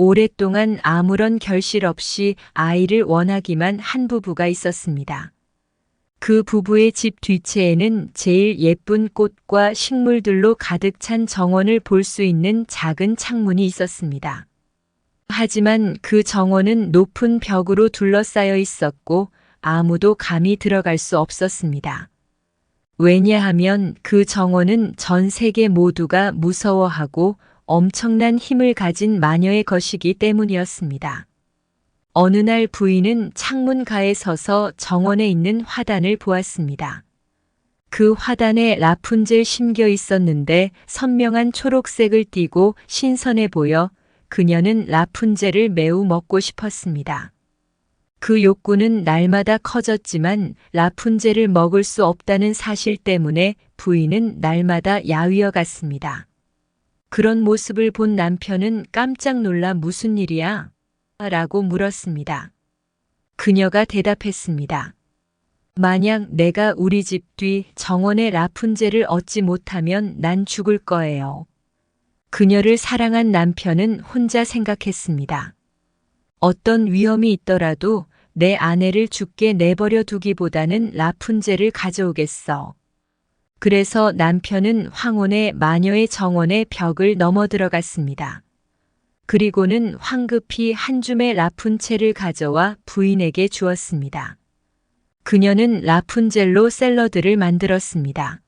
오랫동안 아무런 결실 없이 아이를 원하기만 한 부부가 있었습니다. 그 부부의 집 뒤채에는 제일 예쁜 꽃과 식물들로 가득 찬 정원을 볼 수 있는 작은 창문이 있었습니다. 하지만 그 정원은 높은 벽으로 둘러싸여 있었고 아무도 감히 들어갈 수 없었습니다. 왜냐하면 그 정원은 전 세계 모두가 무서워하고 엄청난 힘을 가진 마녀의 것이기 때문이었습니다. 어느 날 부인은 창문가에 서서 정원에 있는 화단을 보았습니다. 그 화단에 라푼젤 심겨 있었는데 선명한 초록색을 띠고 신선해 보여 그녀는 라푼젤을 매우 먹고 싶었습니다. 그 욕구는 날마다 커졌지만 라푼젤을 먹을 수 없다는 사실 때문에 부인은 날마다 야위어 갔습니다. 그런 모습을 본 남편은 깜짝 놀라 무슨 일이야? 라고 물었습니다. 그녀가 대답했습니다. 만약 내가 우리 집 뒤 정원의 라푼젤을 얻지 못하면 난 죽을 거예요. 그녀를 사랑한 남편은 혼자 생각했습니다. 어떤 위험이 있더라도 내 아내를 죽게 내버려 두기보다는 라푼젤을 가져오겠어. 그래서 남편은 황혼의 마녀의 정원의 벽을 넘어 들어갔습니다. 그리고는 황급히 한 줌의 라푼젤을 가져와 부인에게 주었습니다. 그녀는 라푼젤로 샐러드를 만들었습니다.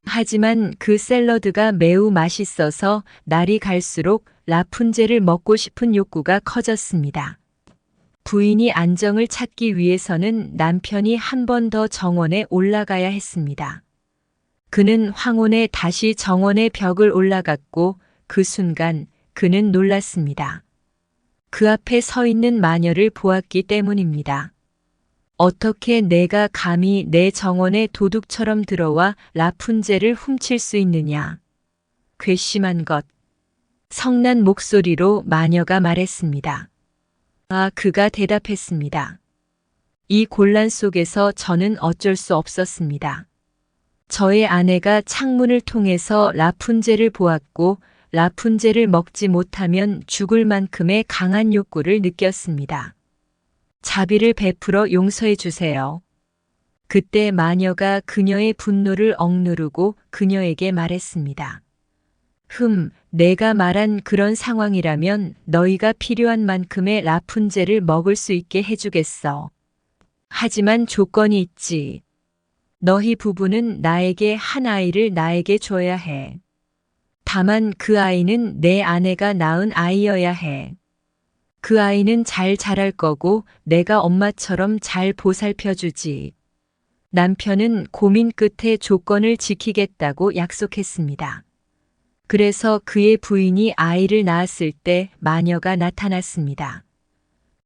하지만 그 샐러드가 매우 맛있어서 날이 갈수록 라푼젤을 먹고 싶은 욕구가 커졌습니다. 부인이 안정을 찾기 위해서는 남편이 한 번 더 정원에 올라가야 했습니다. 그는 황혼에 다시 정원의 벽을 올라갔고 그 순간 그는 놀랐습니다. 그 앞에 서 있는 마녀를 보았기 때문입니다. 어떻게 내가 감히 내 정원에 도둑처럼 들어와 라푼젤을 훔칠 수 있느냐? 괘씸한 것. 성난 목소리로 마녀가 말했습니다. 그가 대답했습니다. 이 곤란 속에서 저는 어쩔 수 없었습니다. 저의 아내가 창문을 통해서 라푼젤을 보았고 라푼젤을 먹지 못하면 죽을 만큼의 강한 욕구를 느꼈습니다. 자비를 베풀어 용서해 주세요. 그때 마녀가 그녀의 분노를 억누르고 그녀에게 말했습니다. 내가 말한 그런 상황이라면 너희가 필요한 만큼의 라푼젤을 먹을 수 있게 해주겠어. 하지만 조건이 있지. 너희 부부는 나에게 한 아이를 나에게 줘야 해. 다만 그 아이는 내 아내가 낳은 아이여야 해. 그 아이는 잘 자랄 거고 내가 엄마처럼 잘 보살펴주지. 남편은 고민 끝에 조건을 지키겠다고 약속했습니다. 그래서 그의 부인이 아이를 낳았을 때 마녀가 나타났습니다.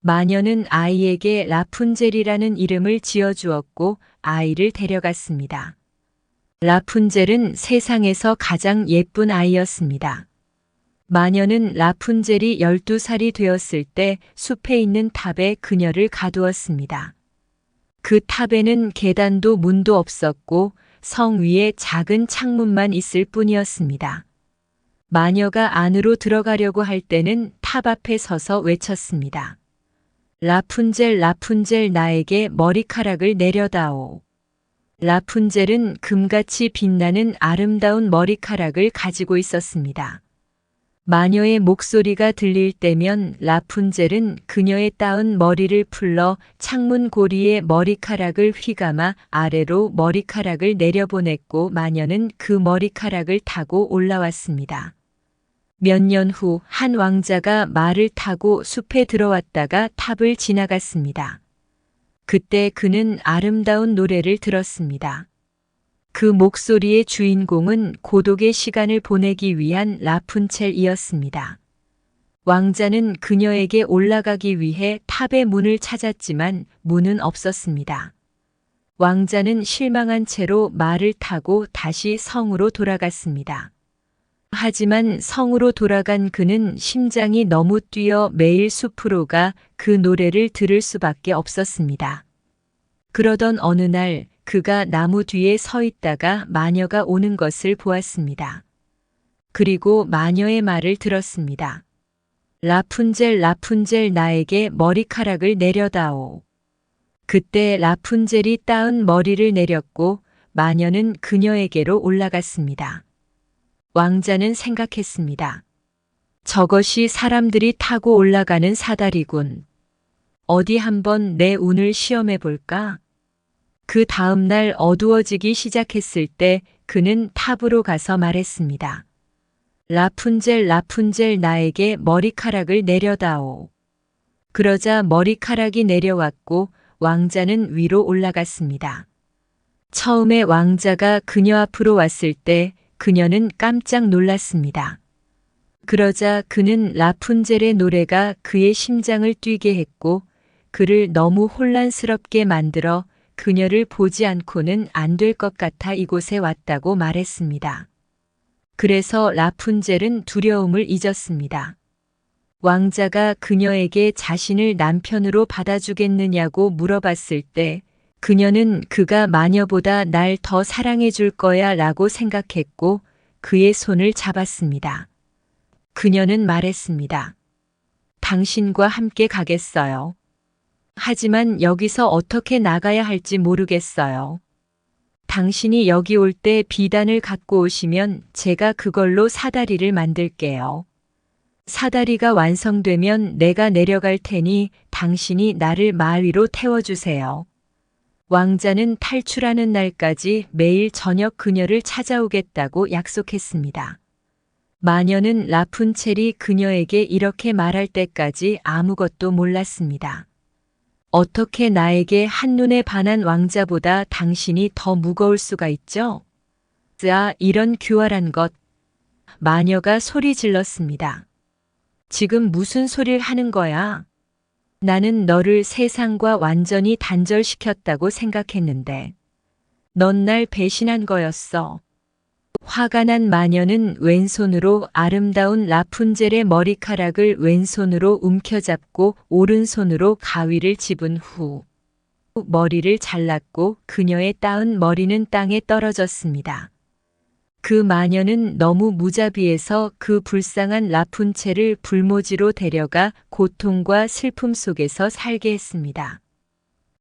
마녀는 아이에게 라푼젤이라는 이름을 지어주었고 아이를 데려갔습니다. 라푼젤은 세상에서 가장 예쁜 아이였습니다. 마녀는 라푼젤이 12살이 되었을 때 숲에 있는 탑에 그녀를 가두었습니다. 그 탑에는 계단도 문도 없었고 성 위에 작은 창문만 있을 뿐이었습니다. 마녀가 안으로 들어가려고 할 때는 탑 앞에 서서 외쳤습니다. 라푼젤, 라푼젤, 나에게 머리카락을 내려다오. 라푼젤은 금같이 빛나는 아름다운 머리카락을 가지고 있었습니다. 마녀의 목소리가 들릴 때면 라푼젤은 그녀의 따은 머리를 풀러 창문 고리에 머리카락을 휘감아 아래로 머리카락을 내려보냈고 마녀는 그 머리카락을 타고 올라왔습니다. 몇 년 후 한 왕자가 말을 타고 숲에 들어왔다가 탑을 지나갔습니다. 그때 그는 아름다운 노래를 들었습니다. 그 목소리의 주인공은 고독의 시간을 보내기 위한 라푼첼이었습니다. 왕자는 그녀에게 올라가기 위해 탑의 문을 찾았지만 문은 없었습니다. 왕자는 실망한 채로 말을 타고 다시 성으로 돌아갔습니다. 하지만 성으로 돌아간 그는 심장이 너무 뛰어 매일 숲으로 가 그 노래를 들을 수밖에 없었습니다. 그러던 어느 날 그가 나무 뒤에 서 있다가 마녀가 오는 것을 보았습니다. 그리고 마녀의 말을 들었습니다. 라푼젤 라푼젤 나에게 머리카락을 내려다오. 그때 라푼젤이 따은 머리를 내렸고 마녀는 그녀에게로 올라갔습니다. 왕자는 생각했습니다. 저것이 사람들이 타고 올라가는 사다리군. 어디 한번 내 운을 시험해 볼까? 그 다음 날 어두워지기 시작했을 때 그는 탑으로 가서 말했습니다. 라푼젤 라푼젤 나에게 머리카락을 내려다오. 그러자 머리카락이 내려왔고 왕자는 위로 올라갔습니다. 처음에 왕자가 그녀 앞으로 왔을 때 그녀는 깜짝 놀랐습니다. 그러자 그는 라푼젤의 노래가 그의 심장을 뛰게 했고 그를 너무 혼란스럽게 만들어 그녀를 보지 않고는 안 될 것 같아 이곳에 왔다고 말했습니다. 그래서 라푼젤은 두려움을 잊었습니다. 왕자가 그녀에게 자신을 남편으로 받아주겠느냐고 물어봤을 때 그녀는 그가 마녀보다 날 더 사랑해 줄 거야 라고 생각했고 그의 손을 잡았습니다. 그녀는 말했습니다. 당신과 함께 가겠어요. 하지만 여기서 어떻게 나가야 할지 모르겠어요. 당신이 여기 올 때 비단을 갖고 오시면 제가 그걸로 사다리를 만들게요. 사다리가 완성되면 내가 내려갈 테니 당신이 나를 말 위로 태워주세요. 왕자는 탈출하는 날까지 매일 저녁 그녀를 찾아오겠다고 약속했습니다. 마녀는 라푼첼이 그녀에게 이렇게 말할 때까지 아무것도 몰랐습니다. 어떻게 나에게 한눈에 반한 왕자보다 당신이 더 무거울 수가 있죠? 아, 이런 교활한 것. 마녀가 소리 질렀습니다. 지금 무슨 소리를 하는 거야? 나는 너를 세상과 완전히 단절시켰다고 생각했는데. 넌 날 배신한 거였어. 화가 난 마녀는 왼손으로 아름다운 라푼젤의 머리카락을 왼손으로 움켜잡고 오른손으로 가위를 집은 후 머리를 잘랐고 그녀의 따은 머리는 땅에 떨어졌습니다. 그 마녀는 너무 무자비해서 그 불쌍한 라푼첼을 불모지로 데려가 고통과 슬픔 속에서 살게 했습니다.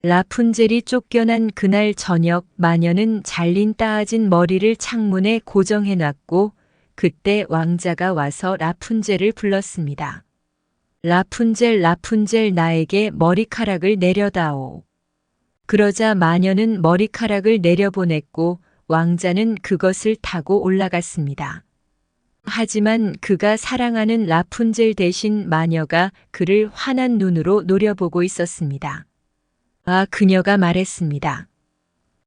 라푼젤이 쫓겨난 그날 저녁 마녀는 잘린 따아진 머리를 창문에 고정해놨고 그때 왕자가 와서 라푼젤을 불렀습니다. 라푼젤 라푼젤 나에게 머리카락을 내려다오. 그러자 마녀는 머리카락을 내려보냈고 왕자는 그것을 타고 올라갔습니다. 하지만 그가 사랑하는 라푼젤 대신 마녀가 그를 환한 눈으로 노려보고 있었습니다. 그녀가 말했습니다.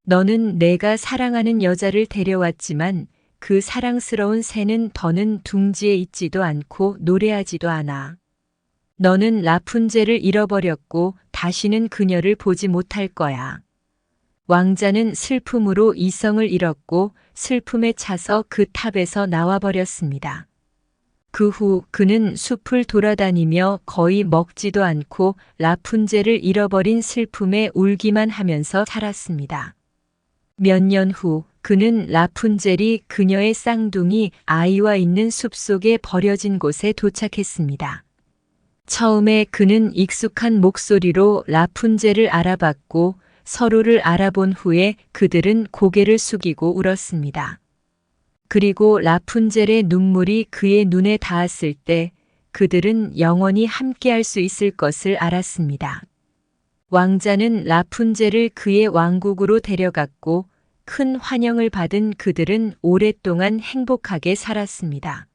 너는 내가 사랑하는 여자를 데려왔지만 그 사랑스러운 새는 더는 둥지에 있지도 않고 노래하지도 않아. 너는 라푼젤을 잃어버렸고 다시는 그녀를 보지 못할 거야. 왕자는 슬픔으로 이성을 잃었고 슬픔에 차서 그 탑에서 나와버렸습니다. 그 후 그는 숲을 돌아다니며 거의 먹지도 않고 라푼젤을 잃어버린 슬픔에 울기만 하면서 살았습니다. 몇 년 후 그는 라푼젤이 그녀의 쌍둥이 아이와 있는 숲속에 버려진 곳에 도착했습니다. 처음에 그는 익숙한 목소리로 라푼젤을 알아봤고 서로를 알아본 후에 그들은 고개를 숙이고 울었습니다. 그리고 라푼젤의 눈물이 그의 눈에 닿았을 때 그들은 영원히 함께할 수 있을 것을 알았습니다. 왕자는 라푼젤을 그의 왕국으로 데려갔고 큰 환영을 받은 그들은 오랫동안 행복하게 살았습니다.